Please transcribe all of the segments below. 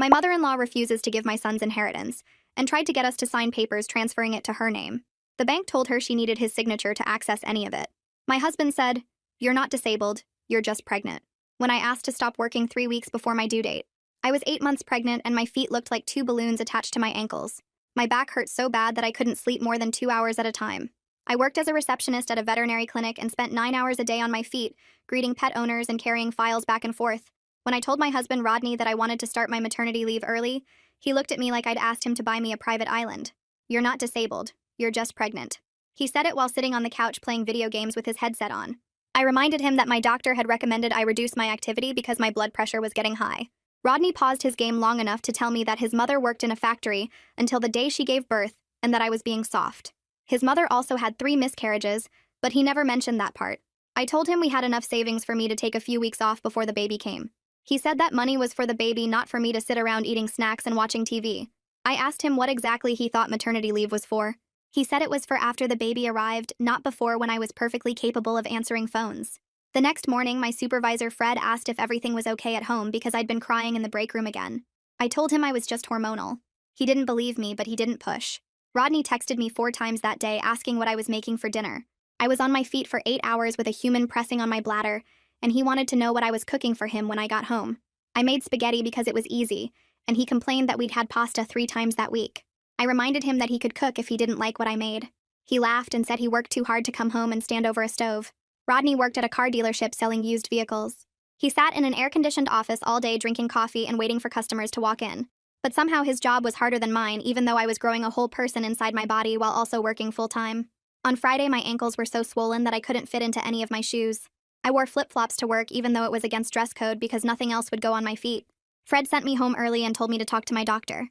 My mother-in-law refuses to give my son's inheritance and tried to get us to sign papers transferring it to her name. The bank told her she needed his signature to access any of it. My husband said, "You're not disabled, you're just pregnant," when I asked to stop working 3 weeks before my due date. I was 8 months pregnant and my feet looked like 2 balloons attached to my ankles. My back hurt so bad that I couldn't sleep more than 2 hours at a time. I worked as a receptionist at a veterinary clinic and spent 9 hours a day on my feet, greeting pet owners and carrying files back and forth. When I told my husband Rodney that I wanted to start my maternity leave early, he looked at me like I'd asked him to buy me a private island. "You're not disabled, you're just pregnant." He said it while sitting on the couch playing video games with his headset on. I reminded him that my doctor had recommended I reduce my activity because my blood pressure was getting high. Rodney paused his game long enough to tell me that his mother worked in a factory until the day she gave birth and that I was being soft. His mother also had 3 miscarriages, but he never mentioned that part. I told him we had enough savings for me to take a few weeks off before the baby came. He said that money was for the baby, not for me to sit around eating snacks and watching TV. I asked him what exactly he thought maternity leave was for. He said it was for after the baby arrived, not before, when I was perfectly capable of answering phones. The next morning, my supervisor Fred asked if everything was okay at home because I'd been crying in the break room again. I told him I was just hormonal. He didn't believe me, but he didn't push. Rodney texted me 4 times that day asking what I was making for dinner. I was on my feet for 8 hours with a human pressing on my bladder, and he wanted to know what I was cooking for him when I got home. I made spaghetti because it was easy, and he complained that we'd had pasta 3 times that week. I reminded him that he could cook if he didn't like what I made. He laughed and said he worked too hard to come home and stand over a stove. Rodney worked at a car dealership selling used vehicles. He sat in an air-conditioned office all day drinking coffee and waiting for customers to walk in. But somehow his job was harder than mine, even though I was growing a whole person inside my body while also working full-time. On Friday, my ankles were so swollen that I couldn't fit into any of my shoes. I wore flip-flops to work even though it was against dress code because nothing else would go on my feet. Fred sent me home early and told me to talk to my doctor.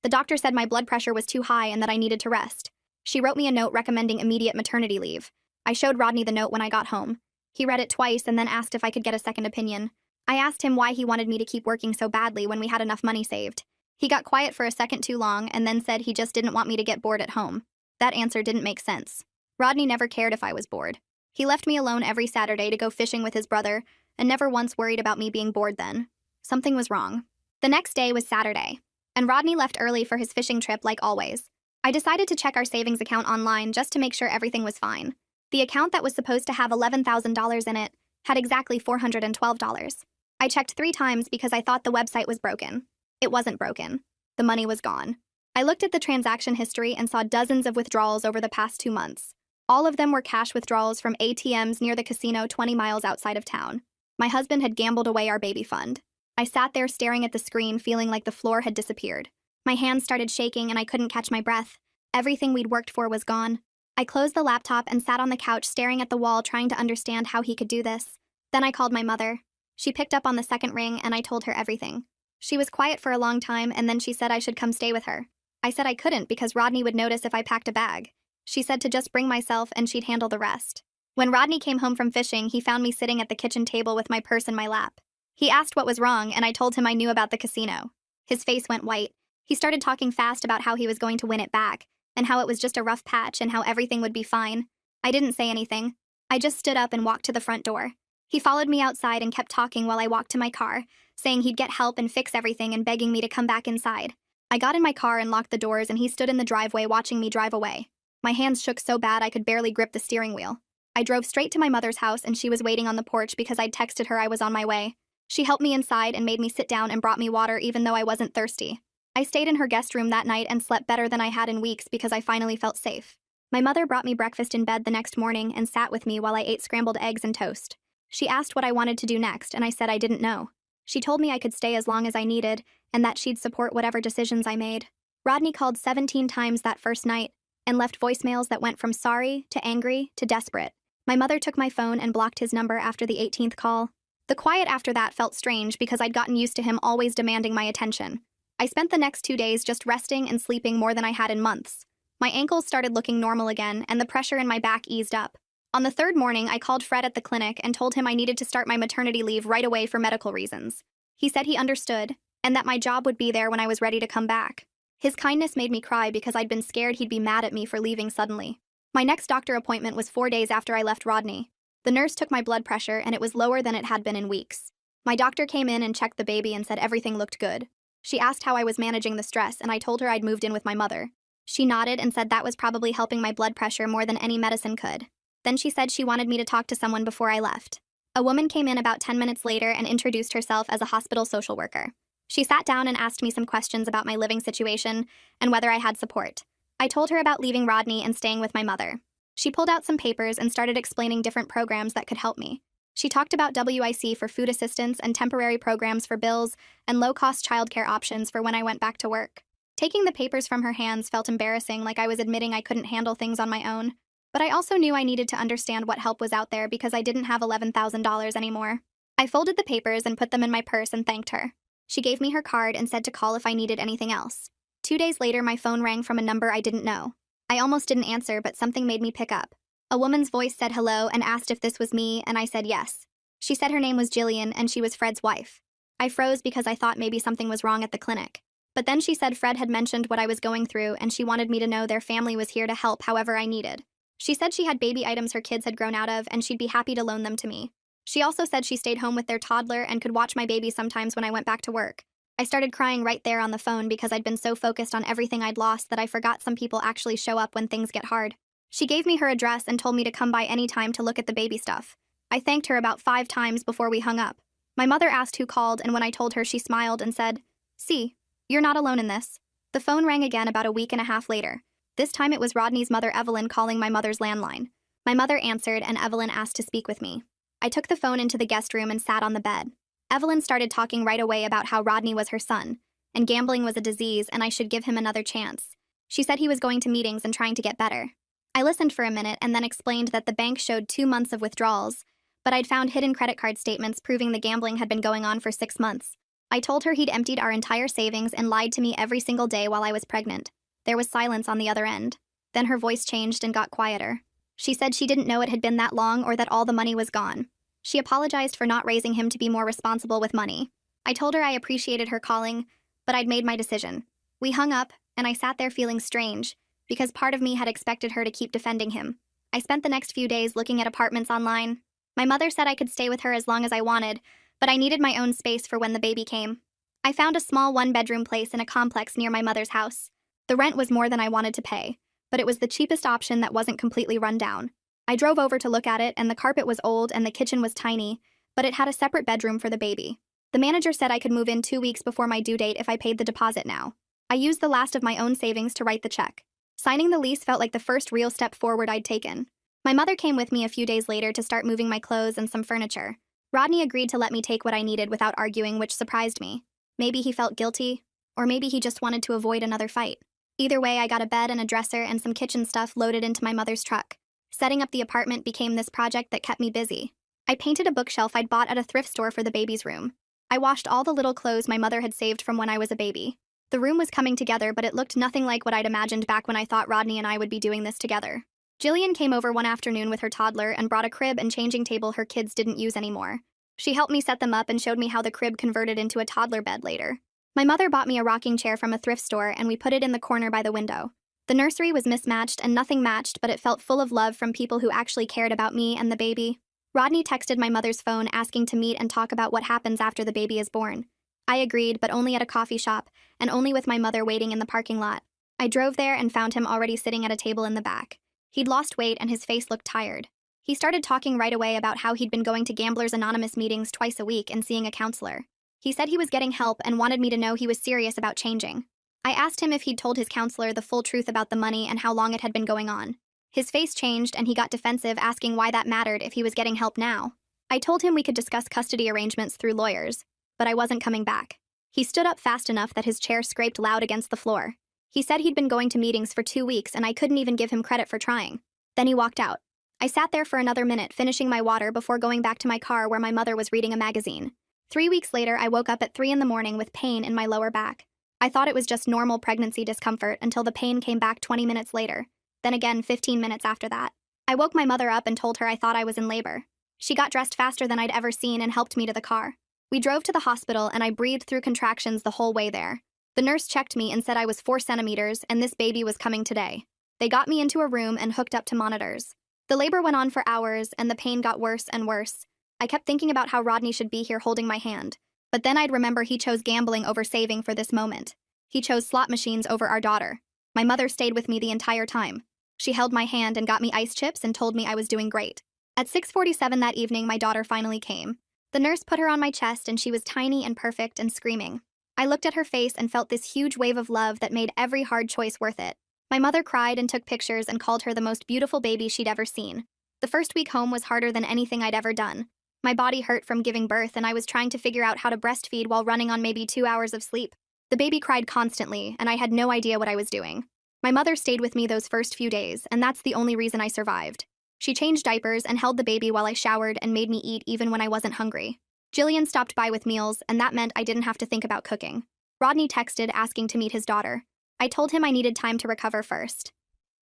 The doctor said my blood pressure was too high and that I needed to rest. She wrote me a note recommending immediate maternity leave. I showed Rodney the note when I got home. He read it twice and then asked if I could get a second opinion. I asked him why he wanted me to keep working so badly when we had enough money saved. He got quiet for a second too long and then said he just didn't want me to get bored at home. That answer didn't make sense. Rodney never cared if I was bored. He left me alone every Saturday to go fishing with his brother and never once worried about me being bored then. Something was wrong. The next day was Saturday, and Rodney left early for his fishing trip like always. I decided to check our savings account online just to make sure everything was fine. The account that was supposed to have $11,000 in it had exactly $412. I checked 3 times because I thought the website was broken. It wasn't broken. The money was gone. I looked at the transaction history and saw dozens of withdrawals over the past 2 months. All of them were cash withdrawals from ATMs near the casino 20 miles outside of town. My husband had gambled away our baby fund. I sat there staring at the screen, feeling like the floor had disappeared. My hands started shaking and I couldn't catch my breath. Everything we'd worked for was gone. I closed the laptop and sat on the couch staring at the wall, trying to understand how he could do this. Then I called my mother. She picked up on the second ring and I told her everything. She was quiet for a long time and then she said I should come stay with her. I said I couldn't because Rodney would notice if I packed a bag. She said to just bring myself and she'd handle the rest. When Rodney came home from fishing, he found me sitting at the kitchen table with my purse in my lap. He asked what was wrong and I told him I knew about the casino. His face went white. He started talking fast about how he was going to win it back and how it was just a rough patch and how everything would be fine. I didn't say anything. I just stood up and walked to the front door. He followed me outside and kept talking while I walked to my car, saying he'd get help and fix everything and begging me to come back inside. I got in my car and locked the doors and he stood in the driveway watching me drive away. My hands shook so bad I could barely grip the steering wheel. I drove straight to my mother's house and she was waiting on the porch because I'd texted her I was on my way. She helped me inside and made me sit down and brought me water even though I wasn't thirsty. I stayed in her guest room that night and slept better than I had in weeks because I finally felt safe. My mother brought me breakfast in bed the next morning and sat with me while I ate scrambled eggs and toast. She asked what I wanted to do next and I said I didn't know. She told me I could stay as long as I needed and that she'd support whatever decisions I made. Rodney called 17 times that first night and left voicemails that went from sorry to angry to desperate. My mother took my phone and blocked his number after the 18th call. The quiet after that felt strange because I'd gotten used to him always demanding my attention. I spent the next 2 days just resting and sleeping more than I had in months. My ankles started looking normal again and the pressure in my back eased up. On the 3rd morning, I called Fred at the clinic and told him I needed to start my maternity leave right away for medical reasons. He said he understood and that my job would be there when I was ready to come back. His kindness made me cry because I'd been scared he'd be mad at me for leaving suddenly. My next doctor appointment was 4 days after I left Rodney. The nurse took my blood pressure and it was lower than it had been in weeks. My doctor came in and checked the baby and said everything looked good. She asked how I was managing the stress, and I told her I'd moved in with my mother. She nodded and said that was probably helping my blood pressure more than any medicine could. Then she said she wanted me to talk to someone before I left. A woman came in about 10 minutes later and introduced herself as a hospital social worker. She sat down and asked me some questions about my living situation and whether I had support. I told her about leaving Rodney and staying with my mother. She pulled out some papers and started explaining different programs that could help me. She talked about WIC for food assistance and temporary programs for bills and low-cost childcare options for when I went back to work. Taking the papers from her hands felt embarrassing, like I was admitting I couldn't handle things on my own. But I also knew I needed to understand what help was out there because I didn't have $11,000 anymore. I folded the papers and put them in my purse and thanked her. She gave me her card and said to call if I needed anything else. 2 days later, my phone rang from a number I didn't know. I almost didn't answer, but something made me pick up. A woman's voice said hello and asked if this was me, and I said yes. She said her name was Jillian and she was Fred's wife. I froze because I thought maybe something was wrong at the clinic. But then she said Fred had mentioned what I was going through and she wanted me to know their family was here to help however I needed. She said she had baby items her kids had grown out of and she'd be happy to loan them to me. She also said she stayed home with their toddler and could watch my baby sometimes when I went back to work. I started crying right there on the phone because I'd been so focused on everything I'd lost that I forgot some people actually show up when things get hard. She gave me her address and told me to come by any time to look at the baby stuff. I thanked her about 5 times before we hung up. My mother asked who called, and when I told her, she smiled and said, "See, you're not alone in this." The phone rang again about a week and a half later. This time it was Rodney's mother Evelyn calling my mother's landline. My mother answered and Evelyn asked to speak with me. I took the phone into the guest room and sat on the bed. Evelyn started talking right away about how Rodney was her son, and gambling was a disease and I should give him another chance. She said he was going to meetings and trying to get better. I listened for a minute and then explained that the bank showed 2 months of withdrawals, but I'd found hidden credit card statements proving the gambling had been going on for 6 months. I told her he'd emptied our entire savings and lied to me every single day while I was pregnant. There was silence on the other end. Then her voice changed and got quieter. She said she didn't know it had been that long or that all the money was gone. She apologized for not raising him to be more responsible with money. I told her I appreciated her calling, but I'd made my decision. We hung up, and I sat there feeling strange, because part of me had expected her to keep defending him. I spent the next few days looking at apartments online. My mother said I could stay with her as long as I wanted, but I needed my own space for when the baby came. I found a small 1-bedroom place in a complex near my mother's house. The rent was more than I wanted to pay, but it was the cheapest option that wasn't completely run down. I drove over to look at it, and the carpet was old and the kitchen was tiny, but it had a separate bedroom for the baby. The manager said I could move in 2 weeks before my due date if I paid the deposit now. I used the last of my own savings to write the check. Signing the lease felt like the first real step forward I'd taken. My mother came with me a few days later to start moving my clothes and some furniture. Rodney agreed to let me take what I needed without arguing, which surprised me. Maybe he felt guilty, or maybe he just wanted to avoid another fight. Either way, I got a bed and a dresser and some kitchen stuff loaded into my mother's truck. Setting up the apartment became this project that kept me busy. I painted a bookshelf I'd bought at a thrift store for the baby's room. I washed all the little clothes my mother had saved from when I was a baby. The room was coming together, but it looked nothing like what I'd imagined back when I thought Rodney and I would be doing this together. Jillian came over one afternoon with her toddler and brought a crib and changing table her kids didn't use anymore. She helped me set them up and showed me how the crib converted into a toddler bed later. My mother bought me a rocking chair from a thrift store and we put it in the corner by the window. The nursery was mismatched and nothing matched, but it felt full of love from people who actually cared about me and the baby. Rodney texted my mother's phone asking to meet and talk about what happens after the baby is born. I agreed, but only at a coffee shop, and only with my mother waiting in the parking lot. I drove there and found him already sitting at a table in the back. He'd lost weight and his face looked tired. He started talking right away about how he'd been going to Gamblers Anonymous meetings twice a week and seeing a counselor. He said he was getting help and wanted me to know he was serious about changing. I asked him if he'd told his counselor the full truth about the money and how long it had been going on. His face changed and he got defensive, asking why that mattered if he was getting help now. I told him we could discuss custody arrangements through lawyers, but I wasn't coming back. He stood up fast enough that his chair scraped loud against the floor. He said he'd been going to meetings for 2 weeks and I couldn't even give him credit for trying. Then he walked out. I sat there for another minute finishing my water before going back to my car where my mother was reading a magazine. 3 weeks later, I woke up at 3 in the morning with pain in my lower back. I thought it was just normal pregnancy discomfort until the pain came back 20 minutes later, then again 15 minutes after that. I woke my mother up and told her I thought I was in labor. She got dressed faster than I'd ever seen and helped me to the car. We drove to the hospital and I breathed through contractions the whole way there. The nurse checked me and said I was 4 centimeters and this baby was coming today. They got me into a room and hooked up to monitors. The labor went on for hours and the pain got worse and worse. I kept thinking about how Rodney should be here holding my hand. But then I'd remember he chose gambling over saving for this moment. He chose slot machines over our daughter. My mother stayed with me the entire time. She held my hand and got me ice chips and told me I was doing great. At 6:47 that evening, my daughter finally came. The nurse put her on my chest and she was tiny and perfect and screaming. I looked at her face and felt this huge wave of love that made every hard choice worth it. My mother cried and took pictures and called her the most beautiful baby she'd ever seen. The first week home was harder than anything I'd ever done. My body hurt from giving birth and I was trying to figure out how to breastfeed while running on maybe 2 hours of sleep. The baby cried constantly and I had no idea what I was doing. My mother stayed with me those first few days, and that's the only reason I survived. She changed diapers and held the baby while I showered and made me eat even when I wasn't hungry. Jillian stopped by with meals, and that meant I didn't have to think about cooking. Rodney texted asking to meet his daughter. I told him I needed time to recover first.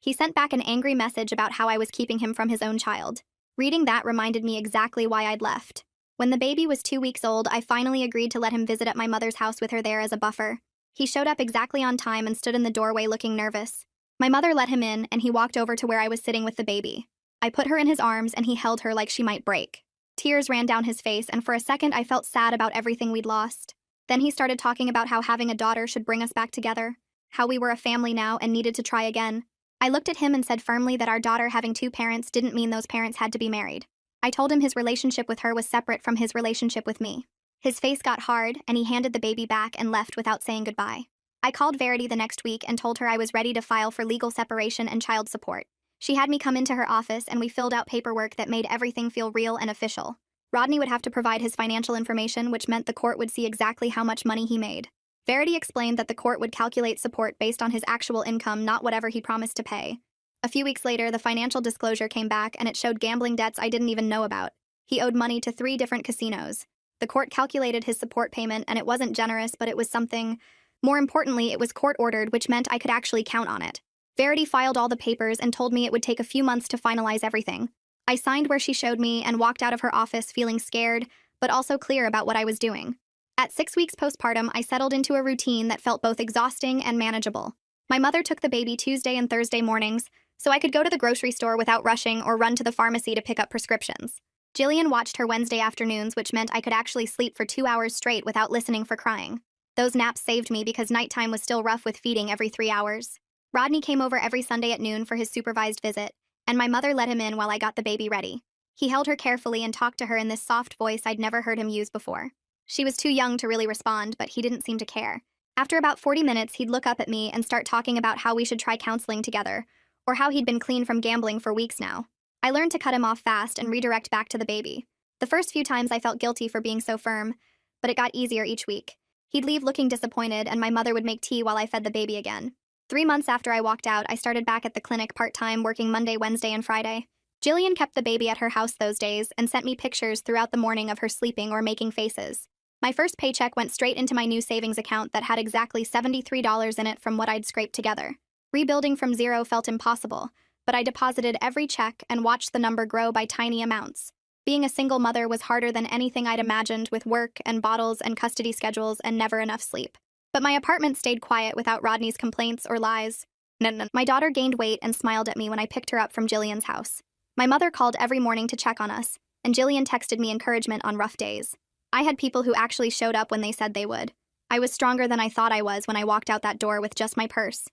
He sent back an angry message about how I was keeping him from his own child. Reading that reminded me exactly why I'd left. When the baby was 2 weeks old, I finally agreed to let him visit at my mother's house with her there as a buffer. He showed up exactly on time and stood in the doorway looking nervous. My mother let him in, and he walked over to where I was sitting with the baby. I put her in his arms, and he held her like she might break. Tears ran down his face, and for a second I felt sad about everything we'd lost. Then he started talking about how having a daughter should bring us back together, how we were a family now and needed to try again. I looked at him and said firmly that our daughter having 2 parents didn't mean those parents had to be married. I told him his relationship with her was separate from his relationship with me. His face got hard, and he handed the baby back and left without saying goodbye. I called Verity the next week and told her I was ready to file for legal separation and child support. She had me come into her office and we filled out paperwork that made everything feel real and official. Rodney would have to provide his financial information, which meant the court would see exactly how much money he made. Verity explained that the court would calculate support based on his actual income, not whatever he promised to pay. A few weeks later, the financial disclosure came back and it showed gambling debts I didn't even know about. He owed money to 3 different casinos. The court calculated his support payment and it wasn't generous, but it was something. More importantly, it was court-ordered, which meant I could actually count on it. Verity filed all the papers and told me it would take a few months to finalize everything. I signed where she showed me and walked out of her office feeling scared, but also clear about what I was doing. At 6 weeks postpartum, I settled into a routine that felt both exhausting and manageable. My mother took the baby Tuesday and Thursday mornings, so I could go to the grocery store without rushing or run to the pharmacy to pick up prescriptions. Jillian watched her Wednesday afternoons, which meant I could actually sleep for 2 hours straight without listening for crying. Those naps saved me because nighttime was still rough with feeding every 3 hours. Rodney came over every Sunday at noon for his supervised visit, and my mother let him in while I got the baby ready. He held her carefully and talked to her in this soft voice I'd never heard him use before. She was too young to really respond, but he didn't seem to care. After about 40 minutes, he'd look up at me and start talking about how we should try counseling together, or how he'd been clean from gambling for weeks now. I learned to cut him off fast and redirect back to the baby. The first few times I felt guilty for being so firm, but it got easier each week. He'd leave looking disappointed, and my mother would make tea while I fed the baby again. 3 months after I walked out, I started back at the clinic part-time, working Monday, Wednesday, and Friday. Jillian kept the baby at her house those days and sent me pictures throughout the morning of her sleeping or making faces. My first paycheck went straight into my new savings account that had exactly $73 in it from what I'd scraped together. Rebuilding from zero felt impossible, but I deposited every check and watched the number grow by tiny amounts. Being a single mother was harder than anything I'd imagined, with work and bottles and custody schedules and never enough sleep. But my apartment stayed quiet without Rodney's complaints or lies. My daughter gained weight and smiled at me when I picked her up from Jillian's house. My mother called every morning to check on us, and Jillian texted me encouragement on rough days. I had people who actually showed up when they said they would. I was stronger than I thought I was when I walked out that door with just my purse.